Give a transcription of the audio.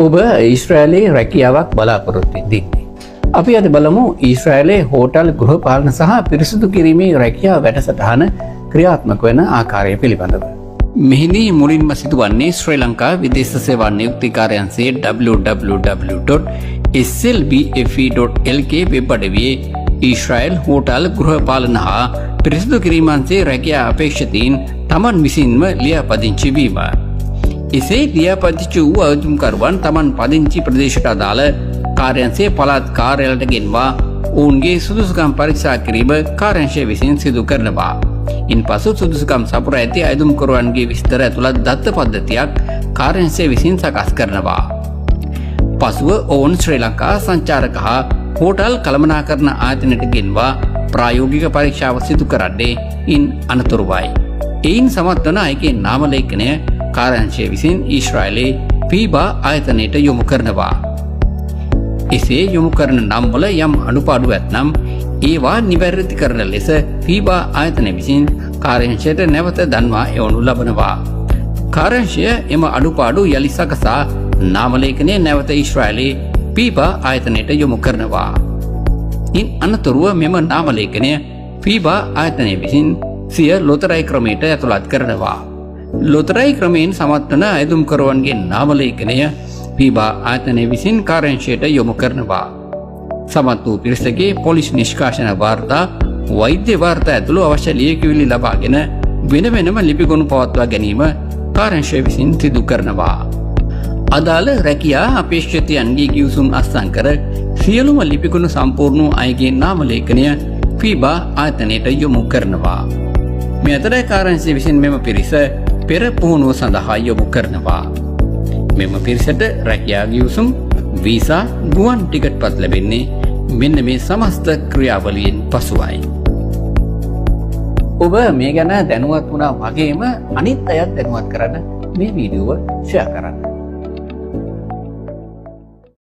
ඔබ ඊශ්‍රායලයේ රැකියාවක් බලාපොරොත්තු වෙන්නේ. අපි අද බලමු ඊශ්‍රායලයේ හෝටල් ගෘහපාලන සහ පිරිසිදු කිරීමේ රැකියාව වැඩසටහන ක්‍රියාත්මක වන ආකාරය පිළිබඳව. මෙහිදී මුලින්ම සිදුවන්නේ ශ්‍රී ලංකා විදේශ සේවා නියුක්ති කාර්යාංශයේ www.slbfe.lk වෙබ් අඩවියේ ඊශ්‍රායල් හෝටල් ගෘහපාලන හා පිරිසිදු කිරීමන්සේ රැකියා අපේක්ෂිතයින් තමන් විසින්ම ලියාපදිංචි වීම. එසේ ලියාපදිංචි වූ අයදුම්කරුවන් තමන් පදිංචි ප්‍රදේශයට අදාළ කාර්යාංශයේ පළාත් කාර්යාලයට ගෙන්වා ඔවුන්ගේ සුදුසුකම් පරීක්ෂා කිරීම කාර්යාංශය විසින් සිදු කරනවා. ඉන්පසු සුදුසුකම් සපුරා ඇති අයදුම්කරුවන්ගේ විස්තර ඇතුළත් දත්ත පද්ධතියක් කාර්යාංශය විසින් සකස් කරනවා. පසුව ඔවුන් ශ්‍රී ලංකා සංචාරක හා හෝටල් කළමනාකරණ ආයතනයට ගෙන්වා ප්‍රායෝගික පරීක්ෂාව සිදු කරන්නේ ඉන් අනතුරුවයි. එයින් සමත් වන අයගේ නාම ලේඛනය කාර්යාංශය විසින් ඊශ්‍රායලයේ පීබා ආයතනයට යොමු කරනවා. එසේ යොමු කරන නම් වල යම් අඩුපාඩු ඇතනම් ඒවා නිවැරදි කරන ලෙස පීබා ආයතනය විසින් කාර්යාංශයට නැවත දන්වා එවනු ලබනවා. කාර්යාංශය එම අඩුපාඩු යලි සකසා නාම ලේඛනය නැවත ඊශ්‍රායලයේ පීබා ආයතනයට යොමු කරනවා. ඉන් අනතුරුව මෙම නාම ලේඛනය පීබා ආයතනය විසින් සිය ලොතරැයි ක්‍රමයට ඇතුළත් කරනවා. ලොතරැයි ක්‍රමයෙන් සමත් වන අයදුම්කරුවන්ගේ නාම ලේඛනය පීබා ආයතනය විසින් කාර්යාංශයට යොමු කරනවා. සමත් වූ පිරිසගේ පොලිස් නිෂ්කාශන වාර්තා, වෛද්‍ය වාර්තා ඇතුළු අවශ්‍ය ලියකියවිලි ලබාගෙන වෙන වෙනම ලිපිගොනු පවත්වා ගැනීම කාර්යාංශය විසින් සිදු කරනවා. අදාළ රැකියා අපේක්ෂිතයන්ගේ ගිවිසුම් අත්සන් කර සියලුම ලිපිගොනු සම්පූර්ණ වූ අයගේ නාම ලේඛනය පීබා ආයතනයට යොමු කරනවා. මේ අතර කාර්යාංශය විසින් මෙම පිරිස පෙර පුහුණුව සඳහා යොමු කරනවා. මෙම පිරිසට රැකියා ගිවිසුම්, වීසා, ගුවන් ටිකට් පත් ලැබෙන්නේ මෙන්න මේ සමස්ත ක්‍රියාවලියෙන් පසුවයි. ඔබ මේ ගැන දැනුවත් වුණා වගේම අනිත් අයත් දැනුවත් කරන්න මේ වීඩියෝව ෂෙයා කරන්න.